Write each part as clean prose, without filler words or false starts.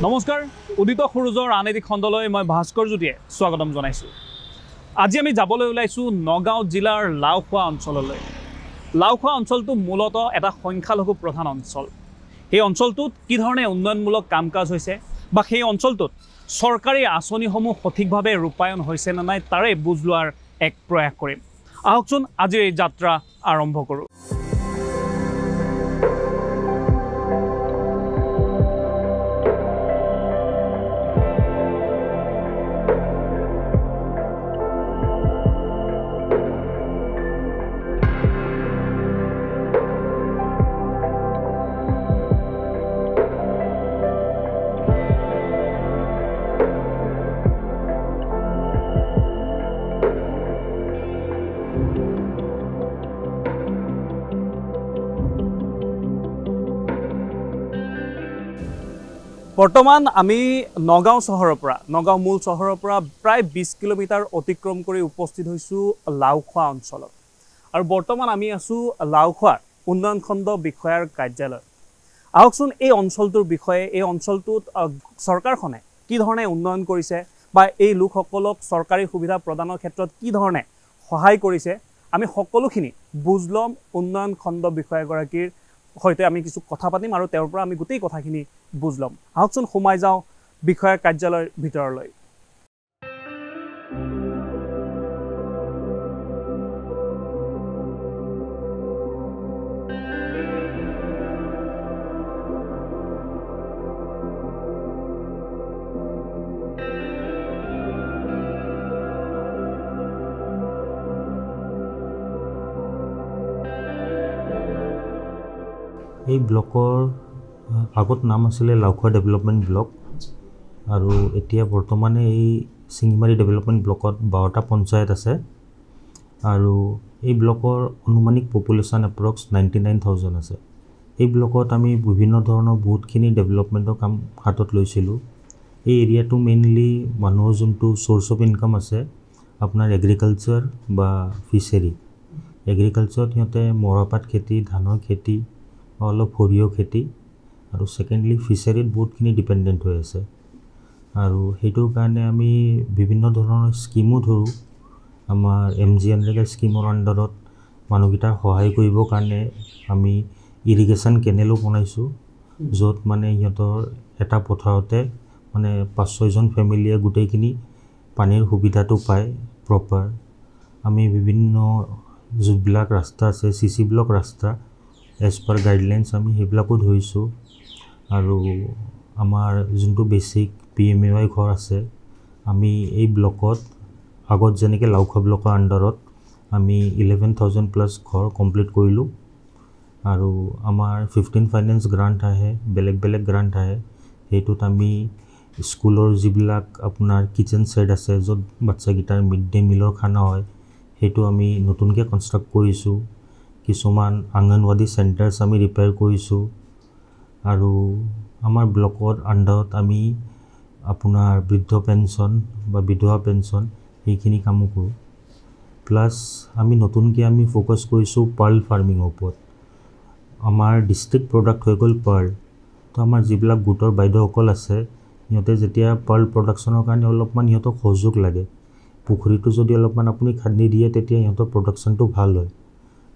নমস্কাৰ উদিত সূৰুজৰ আন এটি খণ্ডলৈ মই ভাস্কৰ জ্যোতিয়ে স্বাগতম জনাইছোঁ। আজি আমি যাবলৈ ওলাইছোঁ নগাঁও জিলাৰ লাওখোৱা অঞ্চললৈ। লাওখোৱা অঞ্চলটো মূলতঃ এটা সংখ্যালঘু প্ৰধান অঞ্চল। এই অঞ্চলটোত কি ধৰণে উন্নয়নমূলক কাম কাজ হৈছে বা সেই অঞ্চলটোত চৰকাৰী আঁচনিসমূহ সঠিকভাৱে ৰূপায়ণ হৈছে নে নাই তাৰে বুজ লোৱাৰ এক প্ৰয়াস কৰিম। আহকচোন আজিৰ এই যাত্ৰা আৰম্ভ কৰোঁ। বৰ্তমান আমি নগাঁও চহৰৰ পৰা নগাঁও মূল চহৰৰ পৰা প্ৰায় 20 কিলোমিটাৰ অতিক্ৰম কৰি উপস্থিত হৈছোঁ লাওখোৱা অঞ্চলত। আৰু বৰ্তমান আমি আছোঁ লাওখোৱাৰ উন্নয়ন খণ্ড বিষয়াৰ কাৰ্যালয়। আহকচোন এই অঞ্চলটোৰ বিষয়ে, এই অঞ্চলটোত চৰকাৰখনে কি ধৰণে উন্নয়ন কৰিছে বা এই লোকসকলক চৰকাৰী সুবিধা প্ৰদানৰ ক্ষেত্ৰত কি ধৰণে সহায় কৰিছে আমি সকলোখিনি বুজ ল'ম। উন্নয়ন খণ্ড বিষয়াগৰাকীৰ সৈতে আমি কিছু কথা পাতিম আৰু তেওঁৰ পৰা আমি গোটেই কথাখিনি বুজ ল'ম। আহকচোন সোমাই যাওঁ বিষয়াৰ কাৰ্যালয়ৰ ভিতৰলৈ। এই ব্লকৰ আগত নাম আছিলে লাওখোৱা ডেভেলপমেণ্ট ব্লক আৰু এতিয়া বৰ্তমানে এই চিঙিমাৰী ডেভেলপমেণ্ট ব্লকত 12টা পঞ্চায়ত আছে আৰু এই ব্লকৰ অনুমানিক পপুলেশ্যন এপ্ৰক্স 99,000 আছে। এই ব্লকত আমি বিভিন্ন ধৰণৰ বহুতখিনি ডেভেলপমেণ্টৰ কাম হাতত লৈছিলোঁ। এই এৰিয়াটো মেইনলি মানুহৰ যোনটো চ'ৰ্চ অফ ইনকাম আছে আপোনাৰ এগ্ৰিকালচাৰ বা ফিচাৰী। এগ্ৰিকালচাৰত সিহঁতে মৰাপাট খেতি, ধানৰ খেতি, অলপ সৰিয়হ খেতি আৰু ছেকেণ্ডলি ফিচাৰীত বহুতখিনি ডিপেণ্ডেণ্ট হৈ আছে। আৰু সেইটোৰ কাৰণে আমি বিভিন্ন ধৰণৰ স্কিমো ধৰোঁ। আমাৰ MGNREGA স্কিমৰ আণ্ডাৰত মানুহকেইটাক সহায় কৰিবৰ কাৰণে আমি ইৰিগেশ্যন কেনেলো বনাইছোঁ, য'ত মানে সিহঁতৰ এটা পথাৰতে মানে 5-6জন ফেমিলিয়ে গোটেইখিনি পানীৰ সুবিধাটো পায় প্ৰপাৰ। আমি বিভিন্ন যিবিলাক ৰাস্তা আছে CC ব্লক ৰাস্তা এজ পাৰ গাইডলাইনছ আমি সেইবিলাকো ধৰিছোঁ। আৰু আমাৰ যোনটো বেছিক PMAY ঘৰ আছে আমি এই ব্লকত আগত যেনেকৈ লাওখোৱা ব্লকৰ আণ্ডাৰত আমি 11,000+ ঘৰ কমপ্লিট কৰিলোঁ। আৰু আমাৰ 15 ফাইনেন্স গ্ৰাণ্ট আহে, বেলেগ বেলেগ গ্ৰাণ্ট আহে। সেইটোত আমি স্কুলৰ যিবিলাক আপোনাৰ কিটচেন ছেট আছে য'ত বাচ্চাকেইটাৰ মিড ডে মিলৰ খানা হয় সেইটো আমি নতুনকৈ কনষ্ট্ৰাক্ট কৰিছোঁ। কিছুমান আংগনৱাড়ী চেণ্টাৰ্ছ আমি ৰিপেয়াৰ কৰিছোঁ। আৰু আমাৰ ব্লকৰ আণ্ডাৰত আমি আপোনাৰ বৃদ্ধ পেঞ্চন বা বিধৱা পেঞ্চন সেইখিনি কামো কৰোঁ। প্লাছ আমি নতুনকৈ আমি ফ'কাছ কৰিছোঁ পাৰ্ল ফাৰ্মিঙৰ ওপৰত। আমাৰ ডিষ্ট্ৰিক্ট প্ৰডাক্ট হৈ গ'ল পাৰ্ল। তো আমাৰ যিবিলাক গোটৰ বাইদেউসকল আছে সিহঁতে যেতিয়া পাৰ্ল প্ৰডাকশ্যনৰ কাৰণে অলপমান সিহঁতক সহযোগ লাগে, পুখুৰীটো যদি অলপমান আপুনি খান্দি দিয়ে তেতিয়া সিহঁতৰ প্ৰডাকশ্যনটো ভাল হয়।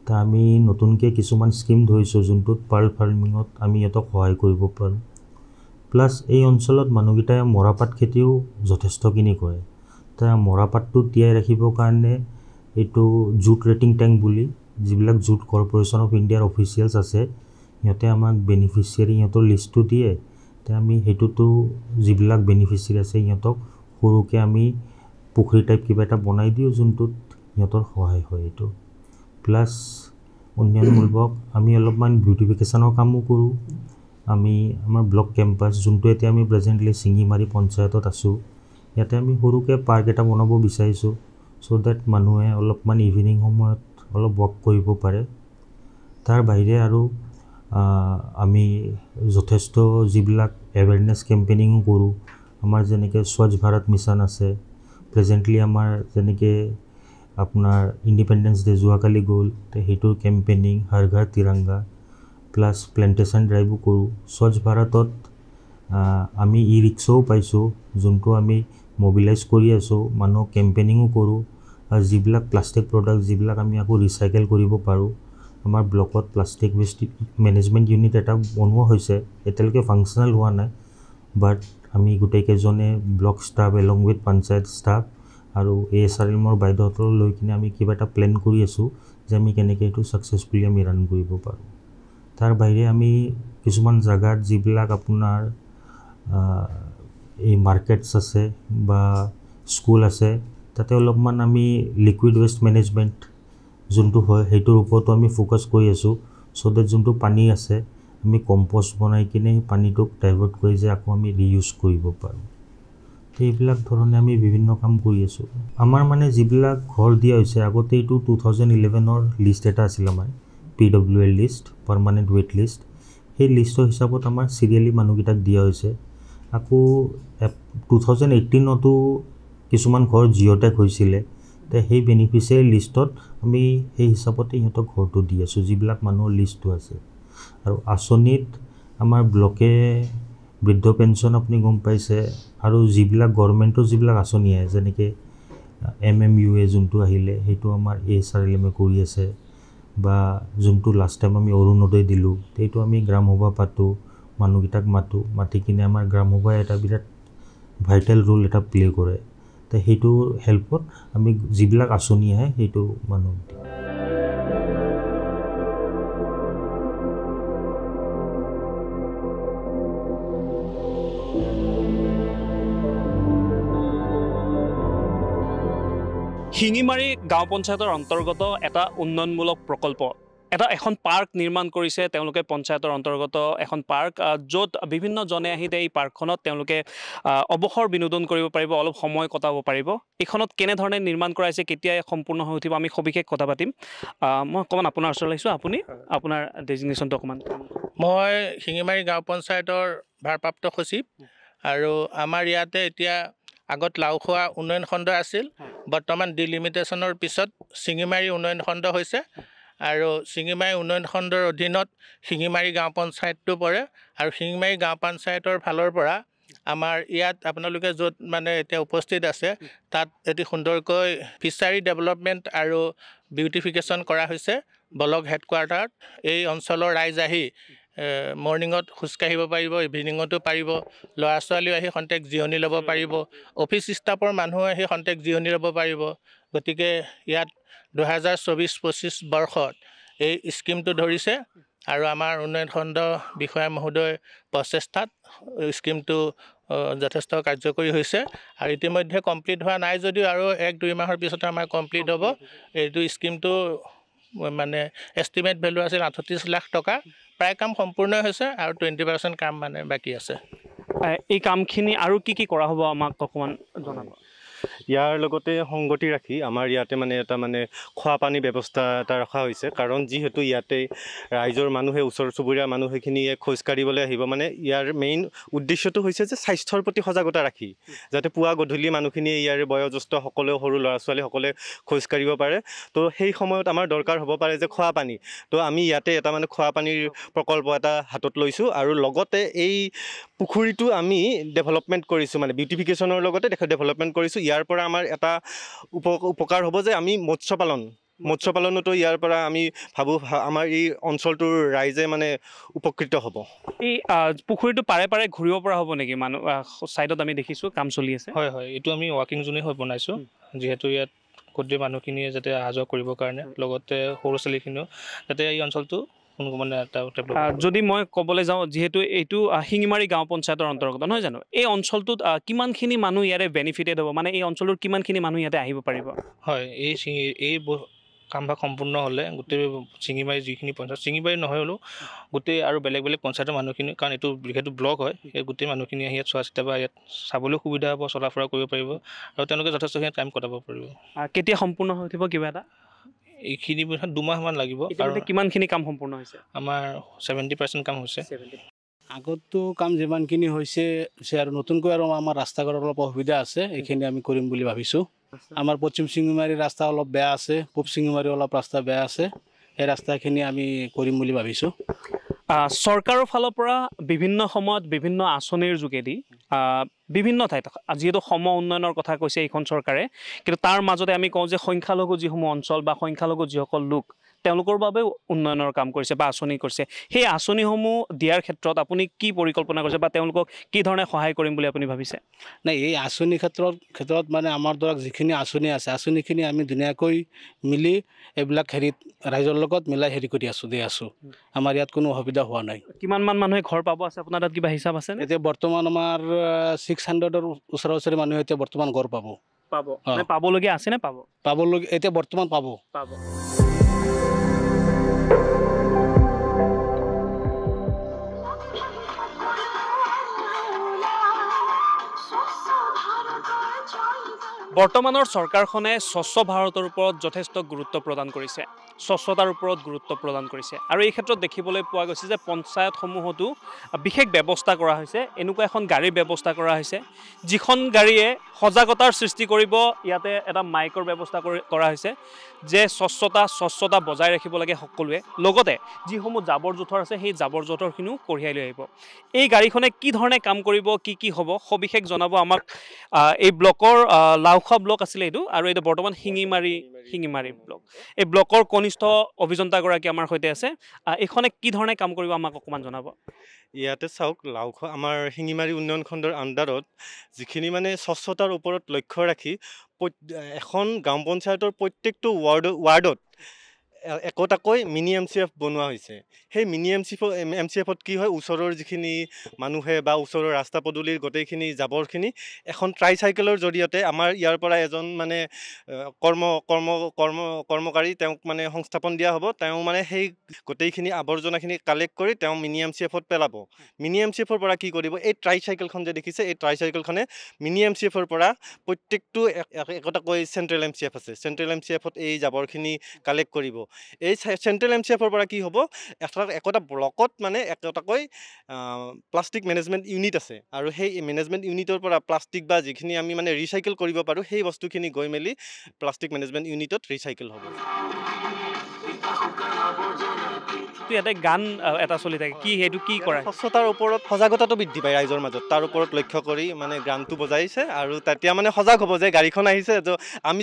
তা আমি নতুনকৈ কিছুমান স্কিম ধৰিছোঁ যোনটোত পাৰ্ল ফাৰ্মিঙত আমি সিহঁতক সহায় কৰিব পাৰোঁ। প্লাছ এই অঞ্চলত মানুহকেইটাই মৰাপাট খেতিও যথেষ্টখিনি কৰে। তা মৰাপাটটো তিয়াই ৰাখিবৰ কাৰণে এইটো জুট ৰেটিং টেংক বুলি যিবিলাক জুট কৰ্পৰেশ্যন অফ ইণ্ডিয়াৰ অফিচিয়েলছ আছে সিহঁতে আমাক বেনিফিচিয়াৰী সিহঁতৰ লিষ্টটো দিয়ে। তে আমি সেইটোতো যিবিলাক বেনিফিচিয়াৰী আছে সিহঁতক সৰুকৈ আমি পুখুৰী টাইপ কিবা এটা বনাই দিওঁ যোনটোত সিহঁতৰ সহায় হয় এইটো। প্লাছ উন্নয়নমূলক আমি অলপমান বিউটিফিকেশ্যনৰ কামো কৰোঁ। আমি আমাৰ ব্লক কেম্পাছ যোনটো এতিয়া আমি প্ৰেজেণ্টলি চিঙিমাৰী পঞ্চায়তত আছোঁ ইয়াতে আমি সৰুকৈ পাৰ্ক এটা বনাব বিচাৰিছোঁ ছ' ডেট মানুহে অলপমান ইভিনিং সময়ত অলপ ৱাক কৰিব পাৰে। তাৰ বাহিৰে আৰু আমি যথেষ্ট যিবিলাক এৱেৰনেছ কেম্পেইনিঙো কৰোঁ। আমাৰ যেনেকৈ স্বচ্ছ ভাৰত মিছন আছে, প্ৰেজেণ্টলি আমাৰ যেনেকৈ আপোনাৰ ইণ্ডিপেণ্ডেন্স ডে যোৱাকালি গ'ল, সেইটোৰ কেম্পেইনিং হৰ ঘৰ তিৰংগা প্লাছ প্লেণ্টেশ্যন ড্ৰাইভো কৰোঁ। স্বচ্ছ ভাৰতত আমি ই ৰিক্সাও পাইছোঁ, যোনটো আমি মবিলাইজ কৰি আছোঁ, মানুহক কেম্পেইনিঙো কৰোঁ। আৰু যিবিলাক প্লাষ্টিক প্ৰডাক্ট যিবিলাক আমি আকৌ ৰিচাইকেল কৰিব পাৰোঁ, আমাৰ ব্লকত প্লাষ্টিক ৱেষ্ট মেনেজমেণ্ট ইউনিট এটা বনোৱা হৈছে, এতিয়ালৈকে ফাংচনেল হোৱা নাই, বাট আমি গোটেইকেইজনে block staff along with panchayat staff আৰু ASRMৰ বাইদেউহঁতক লৈ কিনে আমি কিবা এটা প্লেন কৰি আছোঁ যে আমি কেনেকৈ এইটো ছাকচেছফুলি আমি ৰান কৰিব পাৰোঁ। তাৰ বাহিৰে আমি কিছুমান জেগাত যিবিলাক আপোনাৰ এই মাৰ্কেটছ আছে বা স্কুল আছে, তাতে অলপমান আমি লিকুইড ৱেষ্ট মেনেজমেণ্ট যোনটো হয় সেইটোৰ ওপৰতো আমি ফ'কাছ কৰি আছোঁ, চ' ডেট যোনটো পানী আছে আমি কম্প'ষ্ট বনাই কিনে পানীটোক ডাইভাৰ্ট কৰি যে আকৌ আমি ৰিইউজ কৰিব পাৰোঁ। এইবিলাক ধৰণে আমি বিভিন্ন কাম কৰি আছোঁ। আমাৰ মানে যিবিলাক ঘৰ দিয়া হৈছে, আগতে এইটো 2011ৰ লিষ্ট এটা আছিল আমাৰ PWL list, permanent wait list. সেই লিষ্টৰ হিচাপত আমাৰ চিৰিয়েলি মানুহকেইটাক দিয়া হৈছে। আকৌ 2018তো কিছুমান ঘৰ জিঅ'টেক হৈছিলে, তে সেই বেনিফিচিয়াৰী লিষ্টত আমি সেই হিচাপতে সিহঁতক ঘৰটো দি আছোঁ, যিবিলাক মানুহৰ লিষ্টটো আছে। আৰু আঁচনিত আমাৰ ব্লকে বৃদ্ধ পেঞ্চন আপুনি গম পাইছে, আৰু যিবিলাক গভৰ্ণমেণ্টৰ যিবিলাক আঁচনি আহে, যেনেকৈ MMUA যোনটো আহিলে সেইটো আমাৰ ASRMে কৰি আছে, বা যোনটো লাষ্ট টাইম আমি অৰুণোদয় দিলোঁ, সেইটো আমি গ্ৰাম সভা পাতোঁ, মানুহকেইটাক মাতি কিনে আমাৰ গ্ৰাম সভাই এটা বিৰাট ভাইটেল ৰোল এটা প্লে' কৰে। তো সেইটোৰ হেল্পত আমি যিবিলাক আঁচনি আহে সেইটো মানুহক দিওঁ। শিঙিমাৰী গাঁও পঞ্চায়তৰ অন্তৰ্গত এটা উন্নয়নমূলক প্ৰকল্প, এখন পাৰ্ক নিৰ্মাণ কৰিছে তেওঁলোকে। পঞ্চায়তৰ অন্তৰ্গত এখন পাৰ্ক, য'ত বিভিন্নজনে আহি এই পাৰ্কখনত তেওঁলোকে অৱসৰ বিনোদন কৰিব পাৰিব, অলপ সময় কটাব পাৰিব। এইখনত কেনেধৰণে নিৰ্মাণ কৰা হৈছে, কেতিয়া সম্পূৰ্ণ হৈ উঠিব, আমি সবিশেষ কথা পাতিম। মই অকণমান আপোনাৰ ওচৰলৈ আহিছোঁ, আপুনি আপোনাৰ ডেজিগনেশ্যনটো অকণমান। মই শিঙিমাৰী গাঁও পঞ্চায়তৰ ভাৰপ্ৰাপ্ত সচিব, আৰু আমাৰ ইয়াতে এতিয়া আগত লাওখোৱা উন্নয়ন খণ্ড আছিল, বৰ্তমান ডিলিমিটেশ্যনৰ পিছত শিঙিমাৰী উন্নয়ন খণ্ড হৈছে, আৰু শিঙিমাৰী উন্নয়ন খণ্ডৰ অধীনত শিঙিমাৰী গাঁও পঞ্চায়তটো পৰে। আৰু শিঙিমাৰী গাঁও পঞ্চায়তৰ ফালৰ পৰা আমাৰ ইয়াত আপোনালোকে য'ত মানে এতিয়া উপস্থিত আছে, তাত এটি সুন্দৰকৈ ফিচাৰী ডেভেলপমেণ্ট আৰু বিউটিফিকেশ্যন কৰা হৈছে ব্লক হেডকোৱাৰ্টাৰত। এই অঞ্চলৰ ৰাইজ আহি মৰ্ণিঙত খোজকাঢ়িব পাৰিব, ইভিনিঙতো পাৰিব, ল'ৰা ছোৱালীও আহি খন্তেক জিৰণি ল'ব পাৰিব, অফিচ ষ্টাফৰ মানুহ আহি খন্তেক জিৰণি ল'ব পাৰিব। গতিকে ইয়াত 2024-25 বৰ্ষত এই স্কিমটো ধৰিছে, আৰু আমাৰ উন্নয়ন খণ্ড বিষয়া মহোদয় প্ৰচেষ্টাত স্কিমটো যথেষ্ট কাৰ্যকৰী হৈছে। আৰু ইতিমধ্যে কমপ্লিট হোৱা নাই যদিও আৰু 1-2 মাহৰ পিছতে আমাৰ কমপ্লিট হ'ব। এইটো স্কিমটো মানে এষ্টিমেট ভেলু আছিল 38 লাখ টকা, প্ৰায় কাম সম্পূৰ্ণ হৈছে, আৰু 20% কাম মানে বাকী আছে। এই কামখিনি আৰু কি কি কৰা হ'ব আমাক অকণমান জনাব। ইয়াৰ লগতে সংগতি ৰাখি আমাৰ ইয়াতে মানে এটা খোৱা পানী ব্যৱস্থা এটা ৰখা হৈছে, কাৰণ যিহেতু ইয়াতে ৰাইজৰ মানুহে, ওচৰ চুবুৰীয়া মানুহখিনিয়ে খোজকাঢ়িবলৈ আহিব, ইয়াৰ মেইন উদ্দেশ্যটো হৈছে যে স্বাস্থ্যৰ প্ৰতি সজাগতা ৰাখি, যাতে পুৱা গধূলি মানুহখিনিয়ে ইয়াৰ বয়োজ্যেষ্ঠ সকলেও, সৰু ল'ৰা ছোৱালীসকলে খোজকাঢ়িব পাৰে। তো সেই সময়ত আমাৰ দৰকাৰ হ'ব পাৰে যে খোৱা পানী। তো আমি ইয়াতে এটা খোৱা পানীৰ প্ৰকল্প এটা হাতত লৈছোঁ, আৰু লগতে এই পুখুৰীটো আমি ডেভেলপমেণ্ট কৰিছোঁ, বিউটিফিকেশ্যনৰ লগতে ডেভেলপমেণ্ট কৰিছোঁ। ইয়াৰ পৰা আমাৰ এটা উপকাৰ হ'ব যে আমি মৎস্য পালনতো ইয়াৰ পৰা আমি ভাবোঁ আমাৰ এই অঞ্চলটোৰ ৰাইজে উপকৃত হ'ব। এই পুখুৰীটো পাৰে পাৰে ঘূৰিব পৰা হ'ব নেকি? মানুহ ছাইডত আমি দেখিছোঁ কাম চলি আছে। হয়, এইটো আমি ৱাকিং জোনে হৈ বনাইছোঁ, যিহেতু ইয়াত গোটেই মানুহখিনিয়ে যাতে অহা যোৱা কৰিবৰ কাৰণে, লগতে সৰু ছোৱালীখিনিও যাতে এই অঞ্চলটো যদি মই ক'বলৈ যাওঁ, যিহেতু এইটো শিঙিমাৰী গাঁও পঞ্চায়তৰ অন্তৰ্গত নহয় জানো, এই অঞ্চলটোত কিমানখিনি মানুহ ইয়াৰে বেনিফিটেড হ'ব, এই অঞ্চলৰ কিমানখিনি মানুহ ইয়াতে আহিব পাৰিব? হয়, এই কামভাগ সম্পূৰ্ণ হ'লে গোটেই শিঙিমাৰী যিখিনি পঞ্চায়ত, শিঙিমাৰী নহয় হ'লেও গোটেই আৰু বেলেগ বেলেগ পঞ্চায়তৰ মানুহখিনি, কাৰণ এইটো যিহেতু ব্লক হয়, সেই গোটেই মানুহখিনি আহি ইয়াত চোৱা চিতা বা ইয়াত চাবলৈ সুবিধা হ'ব, চলা ফুৰা কৰিব পাৰিব, আৰু তেওঁলোকে যথেষ্টখিনি টাইম কটাব পাৰিব। কেতিয়া সম্পূৰ্ণ হৈ উঠিব কিবা এটা? এইখিনি 2 মাহমান লাগিব। আৰু কিমানখিনি কাম সম্পূৰ্ণ হৈছে? আমাৰ 70% কাম হৈছে। আগতো কাম যিমানখিনি হৈছে, আৰু নতুনকৈ আৰু আমাৰ ৰাস্তা ঘাটৰ অলপ অসুবিধা আছে, এইখিনি আমি কৰিম বুলি ভাবিছোঁ। আমাৰ পশ্চিম শিঙিমাৰীৰ ৰাস্তা অলপ বেয়া আছে, পূব শিঙিমাৰী অলপ ৰাস্তা বেয়া আছে, সেই ৰাস্তাখিনি আমি কৰিম বুলি ভাবিছোঁ। চৰকাৰৰ ফালৰ পৰা বিভিন্ন সময়ত বিভিন্ন আঁচনিৰ যোগেদি বিভিন্ন ঠাইত যিহেতু সম উন্নয়নৰ কথা কৈছে এইখন চৰকাৰে, কিন্তু তাৰ মাজতে আমি কওঁ যে সংখ্যালঘু যিসমূহ অঞ্চল বা সংখ্যালঘু যিসকল লোক তেওঁলোকৰ বাবেও উন্নয়নৰ কাম কৰিছে বা আঁচনি কৰিছে। সেই আঁচনিসমূহ দিয়াৰ ক্ষেত্ৰত আপুনি কি পৰিকল্পনা কৰিছে বা তেওঁলোকক কি ধৰণে সহায় কৰিম বুলি আপুনি ভাবিছে? নাই, এই আঁচনি ক্ষেত্ৰত মানে আমাৰ দ্বাৰা যিখিনি আঁচনি আছে আঁচনিখিনি আমি ধুনীয়াকৈ মিলি এইবিলাক ৰাইজৰ লগত মিলাই কৰি দি আছোঁ। আমাৰ ইয়াত কোনো অসুবিধা হোৱা নাই। কিমানমান মানুহে ঘৰ পাব আছে আপোনাৰ তাত কিবা হিচাপ আছে? এতিয়া বৰ্তমান আমাৰ 600ৰ ওচৰা-ওচৰি মানুহে এতিয়া বৰ্তমান ঘৰ পাব। পাবলগীয়া আছে নে? পাবলগীয়া এতিয়া বৰ্তমান পাব। বৰ্তমানৰ চৰকাৰখনে স্বচ্ছ ভাৰতৰ ওপৰত যথেষ্ট গুৰুত্ব প্ৰদান কৰিছে, স্বচ্ছতাৰ ওপৰত গুৰুত্ব প্ৰদান কৰিছে। আৰু এই ক্ষেত্ৰত দেখিবলৈ পোৱা গৈছে যে পঞ্চায়তসমূহতো বিশেষ ব্যৱস্থা কৰা হৈছে। এনেকুৱা এখন গাড়ীৰ ব্যৱস্থা কৰা হৈছে যিখন গাড়ীয়ে সজাগতাৰ সৃষ্টি কৰিব। ইয়াতে এটা মাইকৰ ব্যৱস্থা কৰা হৈছে যে স্বচ্ছতা বজাই ৰাখিব লাগে সকলোৱে। লগতে যিসমূহ জাবৰ জোঁথৰ আছে সেই জাবৰ জোঁথৰখিনিও কঢ়িয়াই লৈ আহিব। এই গাড়ীখনে কি ধৰণে কাম কৰিব, কি হ'ব সবিশেষ জনাব আমাক এই ব্লকৰ লাওখোৱা ব্লক আছিলে এইটো, আৰু এইটো বৰ্তমান শিঙিমাৰী ব্লক। এই ব্লকৰ কনিষ্ঠ অভিযন্তাগৰাকী আমাৰ সৈতে আছে। এইখনে কি ধৰণে কাম কৰিব আমাক অকণমান জনাব। ইয়াতে চাওক, লাওখোৱা আমাৰ শিঙিমাৰী উন্নয়ন খণ্ডৰ আণ্ডাৰত যিখিনি মানে স্বচ্ছতাৰ ওপৰত লক্ষ্য ৰাখি এখন গাঁও পঞ্চায়তৰ প্ৰত্যেকটো ৱাৰ্ডত একোটাকৈ মিনি MCF বনোৱা হৈছে। সেই মিনি MCFত কি হয়, ওচৰৰ যিখিনি মানুহে বা ওচৰৰ ৰাস্তা পদূলিৰ গোটেইখিনি জাবৰখিনি এখন ট্ৰাইচাইকেলৰ জৰিয়তে আমাৰ ইয়াৰ পৰা এজন মানে কৰ্মকাৰী তেওঁক মানে সংস্থাপন দিয়া হ'ব। তেওঁ মানে সেই গোটেইখিনি আৱৰ্জনাখিনি কালেক্ট কৰি তেওঁ মিনি MCFত পেলাব। মিনি MCFৰ পৰা কি কৰিব, এই ট্ৰাইচাইকেলখন যে দেখিছে, এই ট্ৰাইচাইকেলখনে মিনি MCFৰ পৰা প্ৰত্যেকটো একোটাকৈ চেণ্ট্ৰেল MCF আছে, চেণ্ট্ৰেল MCFত এই জাবৰখিনি কালেক্ট কৰিব। এই চেণ্ট্ৰেল MCFৰ পৰা কি হ'ব, একোটা ব্লকত মানে একোটাকৈ প্লাষ্টিক মেনেজমেণ্ট ইউনিট আছে, আৰু সেই মেনেজমেণ্ট ইউনিটৰ পৰা প্লাষ্টিক বা যিখিনি আমি মানে ৰিচাইকেল কৰিব পাৰোঁ সেই বস্তুখিনি গৈ মেলি প্লাষ্টিক মেনেজমেণ্ট ইউনিটত ৰিচাইকেল হ'ব। ইয়াতে গান এটা চলি থাকে, সেইটো কি কৰে? স্বচ্ছতাৰ ওপৰত সজাগতাটো বৃদ্ধি পায় ৰাইজৰ মাজত, তাৰ ওপৰত লক্ষ্য কৰি মানে গানটো বজাইছে। আৰু তেতিয়া মানে সজাগ হ'ব যে গাড়ীখন আহিছে, তো আমি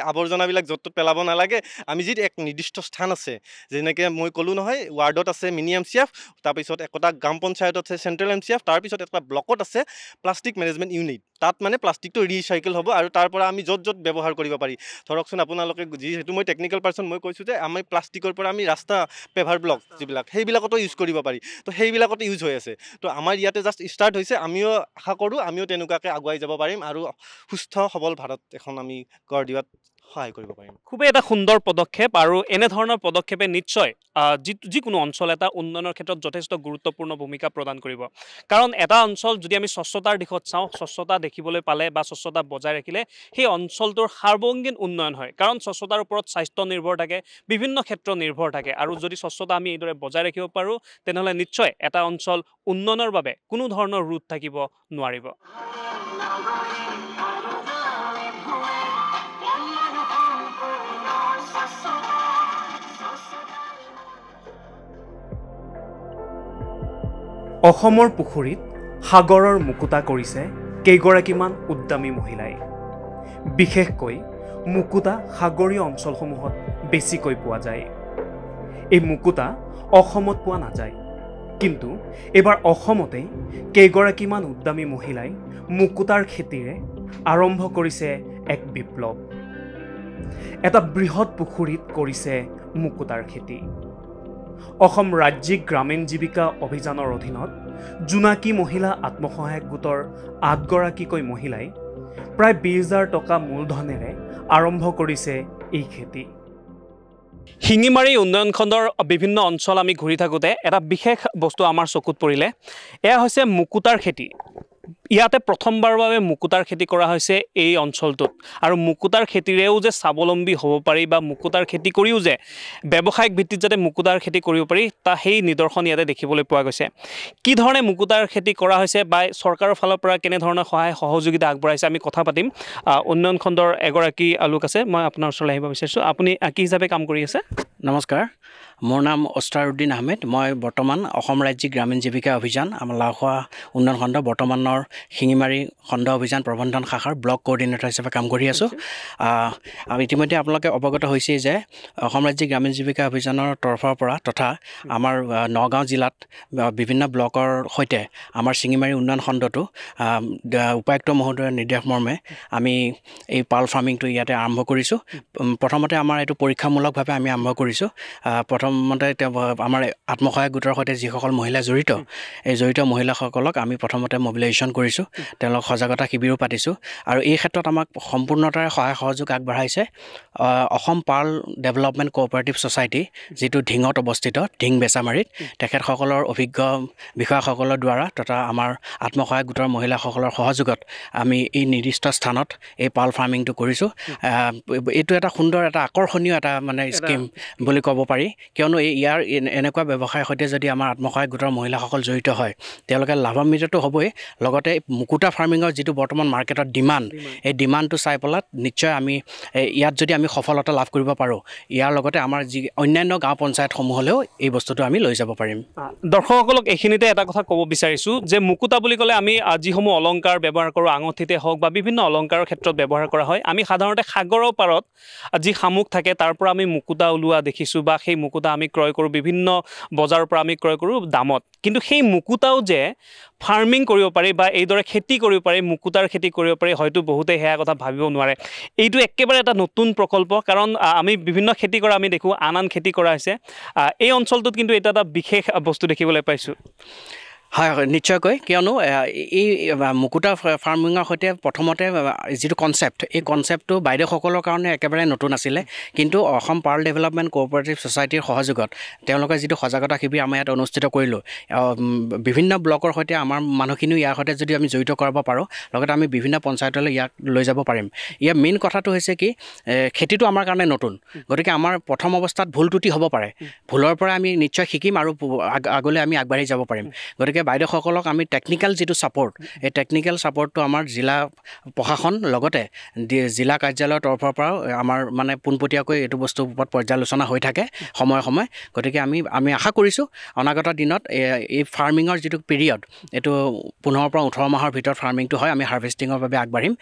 আৱৰ্জনাবিলাক য'ত ত'ত পেলাব নালাগে। আমি যি এক নিৰ্দিষ্ট স্থান আছে, যেনেকৈ মই ক'লোঁ নহয়, ৱাৰ্ডত আছে মিনি MCF, তাৰপিছত একোটা গ্ৰাম পঞ্চায়তত আছে চেণ্ট্ৰেল MCF, তাৰপিছত এটা ব্লকত আছে প্লাষ্টিক মেনেজমেণ্ট ইউনিট। তাত মানে প্লাষ্টিকটো ৰিচাইকেল হ'ব, আৰু তাৰ পৰা আমি য'ত ব্যৱহাৰ কৰিব পাৰি। ধৰকচোন আপোনালোকে যিহেতু মই টেকনিকেল পাৰ্চন, মই কৈছোঁ যে আমি প্লাষ্টিকৰ পৰা আমি ৰাস্তা পেভাৰ ব্লক যিবিলাক সেইবিলাকতো ইউজ কৰিব পাৰি। তো সেইবিলাকতো ইউজ হৈ আছে। তো আমাৰ ইয়াতে জাষ্ট ষ্টাৰ্ট হৈছে। আমিও আশা কৰোঁ আমিও তেনেকুৱাকৈ আগুৱাই যাব পাৰিম আৰু সুস্থ সবল ভাৰত এখন আমি গঢ় দিয়াত সহায় কৰিব পাৰিম। খুবেই এটা সুন্দৰ পদক্ষেপ, আৰু এনেধৰণৰ পদক্ষেপে নিশ্চয় যিকোনো অঞ্চল এটা উন্নয়নৰ ক্ষেত্ৰত যথেষ্ট গুৰুত্বপূৰ্ণ ভূমিকা প্ৰদান কৰিব। কাৰণ এটা অঞ্চল যদি আমি স্বচ্ছতাৰ দিশত চাওঁ, স্বচ্ছতা দেখিবলৈ পালে বা স্বচ্ছতা বজাই ৰাখিলে সেই অঞ্চলটোৰ সাৰ্বজনীন উন্নয়ন হয়। কাৰণ স্বচ্ছতাৰ ওপৰত স্বাস্থ্য নিৰ্ভৰ থাকে, বিভিন্ন ক্ষেত্ৰ নিৰ্ভৰ থাকে, আৰু যদি স্বচ্ছতা আমি এইদৰে বজাই ৰাখিব পাৰোঁ তেনেহ'লে নিশ্চয় এটা অঞ্চল উন্নয়নৰ বাবে কোনো ধৰণৰ ৰোধ থাকিব নোৱাৰিব। অসমৰ পুখুৰীত সাগৰৰ মুকুতা কৰিছে কেইগৰাকীমান উদ্যমী মহিলাই। বিশেষকৈ মুকুতা সাগৰীয় অঞ্চলসমূহত বেছিকৈ পোৱা যায়। এই মুকুতা অসমত পোৱা নাযায়, কিন্তু এইবাৰ অসমতেই কেইগৰাকীমান উদ্যমী মহিলাই মুকুতাৰ খেতিৰে আৰম্ভ কৰিছে এক বিপ্লৱ। এটা বৃহৎ পুখুৰীত কৰিছে মুকুতাৰ খেতি। অসম ৰাজ্যিক গ্ৰামীণ জীৱিকা অভিযানৰ অধীনত জোনাকী মহিলা আত্মসহায়ক গোটৰ 8গৰাকীকৈ মহিলাই প্ৰায় 20,000 টকা মূলধনেৰে আৰম্ভ কৰিছে এই খেতি। শিঙিমাৰী উন্নয়ন খণ্ডৰ বিভিন্ন অঞ্চল আমি ঘূৰি থাকোঁতে এটা বিশেষ বস্তু আমাৰ চকুত পৰিলে। এয়া হৈছে মুকুতাৰ খেতি। ইয়াতে প্ৰথমবাৰৰ বাবে মুকুতাৰ খেতি কৰা হৈছে এই অঞ্চলটোত, আৰু মুকুতাৰ খেতিৰেও যে স্বাৱলম্বী হ'ব পাৰি বা মুকুতাৰ খেতি কৰিও যে ব্যৱসায়িক ভিত্তিত যাতে মুকুতাৰ খেতি কৰিব পাৰি সেই নিদৰ্শন ইয়াতে দেখিবলৈ পোৱা গৈছে। কি ধৰণে মুকুতাৰ খেতি কৰা হৈছে বা চৰকাৰৰ ফালৰ পৰা কেনেধৰণৰ সহায় সহযোগিতা আগবঢ়াইছে আমি কথা পাতিম। উন্নয়ন খণ্ডৰ এগৰাকী লোক আছে, মই আপোনাৰ ওচৰলৈ আহিব বিচাৰিছোঁ। আপুনি কি হিচাপে কাম কৰি আছে? নমস্কাৰ, মোৰ নাম অস্তাৰুদ্দিন আহমেদ। মই বৰ্তমান অসম ৰাজ্যিক গ্ৰামীণ জীৱিকা অভিযান আমাৰ লাওখোৱা উন্নয়ন খণ্ড বৰ্তমানৰ শিঙিমাৰী খণ্ড অভিযান প্ৰবন্ধন শাখাৰ ব্লক কোঅৰ্ডিনেটৰ হিচাপে কাম কৰি আছোঁ। আৰু ইতিমধ্যে আপোনালোকে অৱগত হৈছে যে অসম ৰাজ্যিক গ্ৰামীণ জীৱিকা অভিযানৰ তৰফৰ পৰা তথা আমাৰ নগাঁও জিলাত বিভিন্ন ব্লকৰ সৈতে আমাৰ শিঙিমাৰী উন্নয়ন খণ্ডটো উপায়ুক্ত মহোদয়ৰ নিৰ্দেশ মৰ্মে আমি এই পাৰ্ল ফাৰ্মিংটো ইয়াতে আৰম্ভ কৰিছোঁ। প্ৰথমতে আমাৰ এইটো পৰীক্ষামূলকভাৱে আমি আৰম্ভ কৰিছোঁ। প্ৰথমতে আমাৰ আত্মসহায়ক গোটৰ সৈতে যিসকল মহিলা জড়িত এই জড়িত মহিলাসকলক আমি প্ৰথমতে মবিলাইজেশ্যন কৰিছোঁ, তেওঁলোকক সজাগতা শিবিৰো পাতিছোঁ। আৰু এই ক্ষেত্ৰত আমাক সম্পূৰ্ণতাৰে সহায় সহযোগ আগবঢ়াইছে Assam pearl development cooperative society, যিটো ঢিঙত অৱস্থিত, ঢিং বেচামাৰীত। তেখেতসকলৰ অভিজ্ঞ বিষয়াসকলৰ দ্বাৰা তথা আমাৰ আত্মসহায়ক গোটৰ মহিলাসকলৰ সহযোগত আমি এই নিৰ্দিষ্ট স্থানত এই পাৰ্ল ফাৰ্মিংটো কৰিছোঁ। এইটো এটা সুন্দৰ এটা আকৰ্ষণীয় এটা মানে স্কিম বুলি ক'ব পাৰি, কিয়নো ইয়াৰ এনেকুৱা ব্যৱসায়ৰ সৈতে যদি আমাৰ আত্মসহায়ক গোটৰ মহিলাসকল জড়িত হয় তেওঁলোকে লাভান্বিতটো হ'বই, লগতে মুকুতা ফাৰ্মিঙৰ যিটো বৰ্তমান মাৰ্কেটত ডিমাণ্ড, এই ডিমাণ্ডটো চাই পেলাই নিশ্চয় আমি ইয়াত যদি আমি সফলতা লাভ কৰিব পাৰোঁ, ইয়াৰ লগতে আমাৰ যি অন্যান্য গাঁও পঞ্চায়তসমূহলৈও এই বস্তুটো আমি লৈ যাব পাৰিম। দৰ্শকসকলক এইখিনিতে এটা কথা ক'ব বিচাৰিছোঁ যে মুকুতা বুলি ক'লে আমি যিসমূহ অলংকাৰ ব্যৱহাৰ কৰোঁ, আঙঠিতে হওক বা বিভিন্ন অলংকাৰৰ ক্ষেত্ৰত ব্যৱহাৰ কৰা হয়, আমি সাধাৰণতে সাগৰৰ পাৰত যি শামুক থাকে তাৰ পৰা আমি মুকুতা ওলোৱা দেখিছোঁ বা সেই মুকুতা আমি ক্ৰয় কৰোঁ, বিভিন্ন বজাৰৰ পৰা আমি ক্ৰয় কৰোঁ দামত। কিন্তু সেই মুকুতাও যে ফাৰ্মিং কৰিব পাৰি বা এইদৰে খেতি কৰিব পাৰি, মুকুতাৰ খেতি কৰিব পাৰি, হয়তো বহুতে সেয়া কথা ভাবিব নোৱাৰে। এইটো একেবাৰে এটা নতুন প্ৰকল্প, কাৰণ আমি বিভিন্ন খেতি কৰা আমি দেখোঁ, আন খেতি কৰা হৈছে। এই অঞ্চলটোত কিন্তু এটা বিশেষ বস্তু দেখিবলৈ পাইছোঁ। হয় হয়, নিশ্চয়কৈ, কিয়নো এই মুকুতা ফাৰ্মিঙৰ সৈতে প্ৰথমতে যিটো কনচেপ্ট, এই কনচেপ্টটো বাইদেউসকলৰ কাৰণে একেবাৰে নতুন আছিলে। কিন্তু অসম পাৰ্ল ডেভেলপমেণ্ট কোঅপাৰেটিভ ছ'চাইটিৰ সহযোগত তেওঁলোকে যিটো সজাগতা শিবিৰ আমাৰ ইয়াত অনুষ্ঠিত কৰিলোঁ, বিভিন্ন ব্লকৰ সৈতে আমাৰ মানুহখিনিও ইয়াৰ সৈতে যদি আমি জড়িত কৰাব পাৰোঁ, লগতে আমি বিভিন্ন পঞ্চায়তলৈ ইয়াক লৈ যাব পাৰিম। ইয়াৰ মেইন কথাটো হৈছে কি, খেতিটো আমাৰ কাৰণে নতুন, গতিকে আমাৰ প্ৰথম অৱস্থাত ভুল ত্ৰুটি হ'ব পাৰে। ভুলৰ পৰা আমি নিশ্চয় শিকিম আৰু আগলৈ আমি আগবাঢ়ি যাব পাৰিম। গতিকে বাইদেউসকলক আমি টেকনিকেল যিটো ছাপৰ্ট, এই টেকনিকেল ছাপৰ্টটো আমাৰ জিলা প্ৰশাসন লগতে জিলা কাৰ্যালয়ৰ তৰফৰ পৰাও আমাৰ মানে পোনপটীয়াকৈ এইটো বস্তুৰ ওপৰত পৰ্যালোচনা হৈ থাকে সময়ে সময়ে। গতিকে আমি আশা কৰিছোঁ অনাগত দিনত এই ফাৰ্মিঙৰ যিটো পিৰিয়ড, এইটো 15 পৰা 18 মাহৰ ভিতৰত ফাৰ্মিংটো হয়, আমি হাৰ্ভেষ্টিঙৰ বাবে আগবাঢ়িম।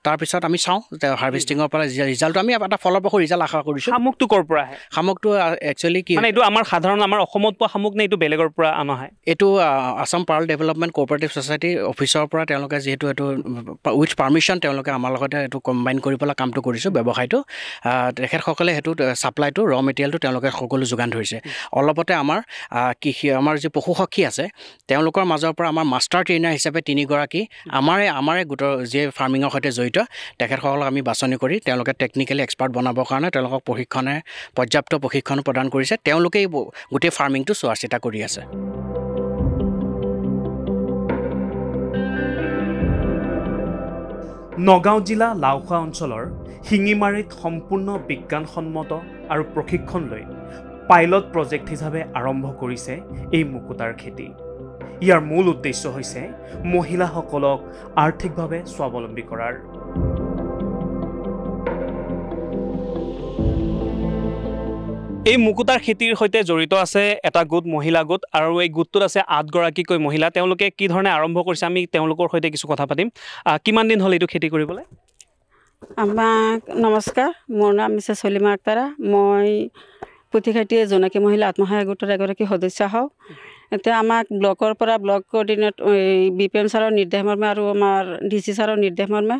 তাৰপিছত আমি চাওঁ হাৰ্ভেষ্টিঙৰ পৰা ৰিজাল্টটো, আমি এটা ফলপ্ৰসূ ৰিজাল্ট আশা কৰিছোঁ। শামুকটো ক'ৰ পৰা আহে? শামুকটো একচুৱেলি কি, মানে এইটো আমাৰ সাধাৰণ আমাৰ অসমত পোৱা শামুক নে এইটো বেলেগৰ পৰা অনা হয়? এইটো আসাম পাৰ্ল ডেভেলপমেণ্ট কোঅপাৰেটিভ ছ'চাইটিৰ অফিচৰ পৰা তেওঁলোকে যিহেতু এইটো উইথ পাৰ্মিশ্যন তেওঁলোকে আমাৰ লগতে এইটো কম্বাইন কৰি পেলাই কামটো কৰিছোঁ ব্যৱসায়টো। তেখেতসকলে সেইটো ছাপ্লাইটো ৰ মেটেৰিয়েলটো তেওঁলোকে সকলো যোগান ধৰিছে। অলপতে আমাৰ আমাৰ যি পশুসখী আছে তেওঁলোকৰ মাজৰ পৰা আমাৰ মাষ্টাৰ ট্ৰেইনাৰ হিচাপে 3গৰাকী আমাৰে গোটৰ যি ফাৰ্মিঙৰ সৈতে জড়িত তেখেতসকলক আমি বাছনি কৰি তেওঁলোকে টেকনিকেলি এক্সপাৰ্ট বনাবৰ কাৰণে তেওঁলোকক পৰ্যাপ্ত প্ৰশিক্ষণ প্ৰদান কৰিছে। তেওঁলোকেই গোটেই ফাৰ্মিংটো চোৱা চিতা কৰি আছে। নগাঁও জিলা লাওখোৱা অঞ্চলৰ শিঙিমাৰীত সম্পূৰ্ণ বিজ্ঞানসন্মত আৰু প্ৰশিক্ষণ লৈ পাইলট প্ৰজেক্ট হিচাপে আৰম্ভ কৰিছে এই মুকুতাৰ খেতি। ইয়াৰ মূল উদ্দেশ্য হৈছে মহিলাসকলক আৰ্থিকভাৱে স্বাৱলম্বী কৰাৰ। এই মুকুতাৰ খেতিৰ সৈতে জড়িত আছে এটা গোট, মহিলা গোট, আৰু এই গোটটোত আছে 8গৰাকীকৈ মহিলা। তেওঁলোকে কি ধৰণে আৰম্ভ কৰিছে আমি তেওঁলোকৰ সৈতে কিছু কথা পাতিম। কিমান দিন হ'ল এইটো খেতি কৰিবলৈ? আমাক নমস্কাৰ, মোৰ নাম মিছেছ চলিমা আক্তাৰা। মই পুথিখাটি জোনাকী মহিলা আত্মসহায়ক গোটৰ এগৰাকী সদস্য হওঁ। এতিয়া আমাক ব্লকৰ পৰা ব্লক কোঅৰ্ডিনেটৰ BPM ছাৰৰ নিৰ্দেশ মৰ্মে আৰু আমাৰ DC ছাৰৰ নিৰ্দেশ মৰ্মে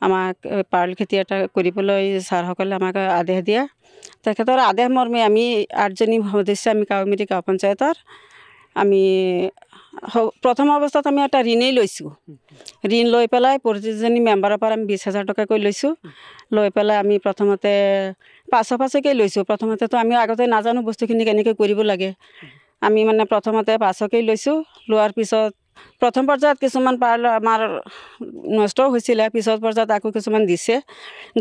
আমাক পাৰ্ল খেতি এটা কৰিবলৈ ছাৰসকলে আমাক আদেশ দিয়ে। তেখেতৰ আদেশ মৰ্মে আমি 8জনী সদস্য, আমি কাৱৈমাৰী গাঁও পঞ্চায়তৰ আমি প্ৰথম অৱস্থাত আমি এটা ঋণেই লৈছোঁ। ঋণ লৈ পেলাই প্ৰতিজনী মেম্বাৰৰ পৰা আমি 20,000 টকাকৈ লৈছোঁ। লৈ পেলাই আমি প্ৰথমতে পাছকৈ লৈছোঁ। প্ৰথমতেতো আমি আগতে নাজানো বস্তুখিনি কেনেকৈ কৰিব লাগে। আমি মানে প্ৰথমতে 500কৈ লৈছোঁ। লোৱাৰ পিছত প্ৰথম পৰ্যায়ত কিছুমান পাৰ্ল আমাৰ নষ্টও হৈছিলে, পিছত পৰ্যায়ত আকৌ কিছুমান দিছে।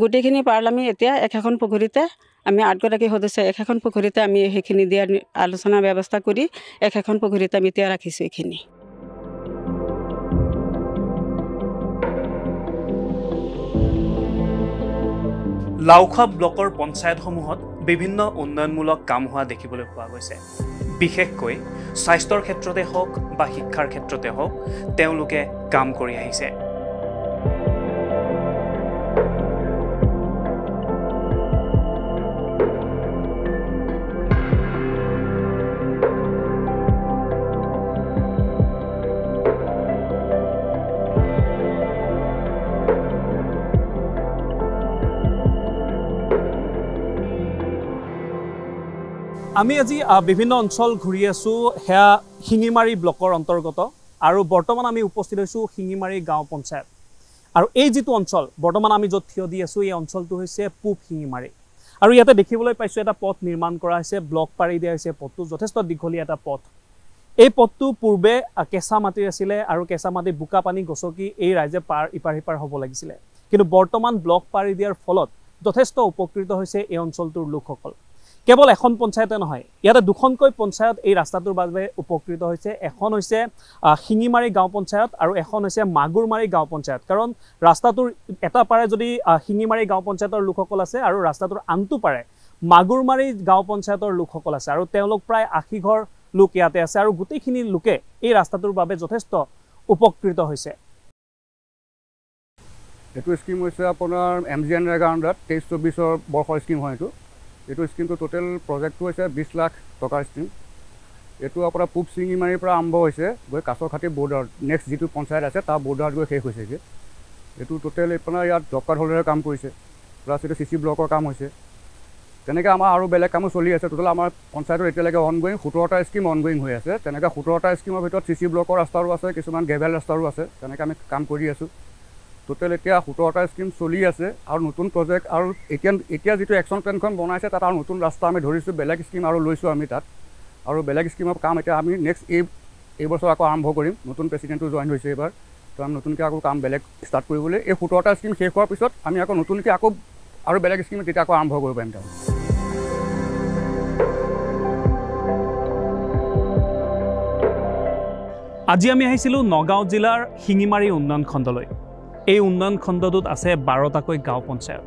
গোটেইখিনি পাৰ্ল আমি এতিয়া একেখন পুখুৰীতে, আমি 8গৰাকী সদস্য একেখন পুখুৰীতে আমি সেইখিনি দিয়াৰ আলোচনা ব্যৱস্থা কৰি একেখন পুখুৰীতে আমি এতিয়া ৰাখিছোঁ এইখিনি। লাওখোৱা ব্লকৰ পঞ্চায়তসমূহত বিভিন্ন উন্নয়নমূলক কাম হোৱা দেখিবলৈ পোৱা গৈছে বিশেষকৈ স্বাস্থ্যৰ ক্ষেত্ৰতে হওক বা শিক্ষাৰ ক্ষেত্ৰতে হওক তেওঁলোকে কাম কৰি আহিছে আমি আজি বিভিন্ন অঞ্চল ঘূৰি আছোঁ হেয়া শিঙিমাৰী ব্লকৰ অন্তৰ্গত আৰু বৰ্তমান আমি উপস্থিত হৈছোঁ শিঙিমাৰী গাঁও পঞ্চায়ত আৰু এই যিটো অঞ্চল বৰ্তমান আমি য'ত থিয় দি আছোঁ এই অঞ্চলটো হৈছে পূব শিঙিমাৰী আৰু ইয়াতে দেখিবলৈ পাইছোঁ এটা পথ নিৰ্মাণ কৰা হৈছে ব্লক পাৰি দিয়া হৈছে পথটো যথেষ্ট দীঘলীয়া এটা পথ এই পথটো পূৰ্বে কেঁচা মাটিৰ আছিলে আৰু কেঁচা মাটি বোকা পানী গছকি এই ৰাইজে পাৰ ইপাৰ সিপাৰ হ'ব লাগিছিলে কিন্তু বৰ্তমান ব্লক পাৰি দিয়াৰ ফলত যথেষ্ট উপকৃত হৈছে এই অঞ্চলটোৰ লোকসকল কেৱল এখন পঞ্চায়তে নহয় ইয়াতে দুখনকৈ পঞ্চায়ত এই ৰাস্তাটোৰ বাবে উপকৃত হৈছে এখন হৈছে শিঙিমাৰী গাঁও পঞ্চায়ত আৰু এখন হৈছে মাগুৰমাৰী গাঁও পঞ্চায়ত কাৰণ ৰাস্তাটোৰ এটা পাৰে যদি শিঙিমাৰী গাঁও পঞ্চায়তৰ লোকসকল আছে আৰু ৰাস্তাটোৰ আনটো পাৰে মাগুৰমাৰী গাঁও পঞ্চায়তৰ লোকসকল আছে আৰু তেওঁলোক প্ৰায় 80 ঘৰ লোক ইয়াতে আছে আৰু গোটেইখিনি লোকে এই ৰাস্তাটোৰ বাবে যথেষ্ট উপকৃত হৈছে এইটো স্কিম হৈছে আপোনাৰ MGN ৰেগা আণ্ডাৰত 23-24 বৰ্ষৰ স্কিম হয় এইটো স্কিমটো টোটেল প্ৰজেক্টটো হৈছে 20 লাখ টকাৰ স্কিম এইটো আপোনাৰ পূব শিঙিমাৰীৰ পৰা আৰম্ভ হৈছে গৈ কাছৰখাটি বৰ্ডাৰ নেক্সট যিটো পঞ্চায়ত আছে তাৰ বৰ্ডাৰত গৈ শেষ হৈছেগৈ এইটো টোটেল আপোনাৰ ইয়াত জব কাৰ্ড হোল্ডাৰৰ কাম কৰিছে প্লাছ এইটো CC ব্লকৰ কাম হৈছে তেনেকৈ আমাৰ আৰু বেলেগ কামো চলি আছে টোটেল আমাৰ পঞ্চায়তৰ এতিয়ালৈকে অনগোয়িং 17টা স্কিম অনগোয়িং হৈ আছে তেনেকৈ 17টা স্কিমৰ ভিতৰত CC ব্লকৰ ৰাস্তাৰো আছে কিছুমান গ্ৰেভেল ৰাস্তাৰো আছে তেনেকৈ আমি কাম কৰি আছোঁ টোটেল এতিয়া 17টা স্কিম চলি আছে আৰু নতুন প্ৰজেক্ট আৰু এতিয়া যিটো একশ্যন প্লেনখন বনাইছে তাত আৰু নতুন ৰাস্তা আমি ধৰিছোঁ বেলেগ স্কিম আৰু লৈছোঁ আমি তাত আৰু বেলেগ স্কিমৰ কাম এতিয়া আমি নেক্সট এই বছৰ আকৌ আৰম্ভ কৰিম নতুন প্ৰেচিডেণ্টটো জইন হৈছে এইবাৰ তো আমি নতুনকৈ আকৌ কাম বেলেগ ষ্টাৰ্ট কৰিবলৈ এই 17টা স্কিম শেষ হোৱাৰ পিছত আমি আকৌ নতুনকৈ আকৌ আৰু বেলেগ স্কিম তেতিয়া আকৌ আৰম্ভ কৰিব পাৰিম তাৰ আজি আমি আহিছিলোঁ নগাঁও জিলাৰ শিঙিমাৰী উন্নয়ন খণ্ডলৈ এই উন্নয়ন খণ্ডটোত আছে 12টাকৈ গাঁও পঞ্চায়ত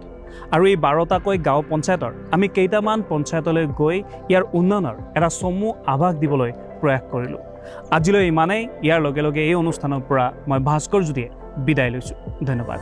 আৰু এই 12টাকৈ গাঁও পঞ্চায়তৰ আমি কেইটামান পঞ্চায়তলৈ গৈ ইয়াৰ উন্নয়নৰ এটা চমু আভাস দিবলৈ প্ৰয়াস কৰিলোঁ আজিলৈ ইমানেই ইয়াৰ লগে লগে এই অনুষ্ঠানৰ পৰা মই ভাস্কৰ জ্যোতিয়ে বিদায় লৈছোঁ ধন্যবাদ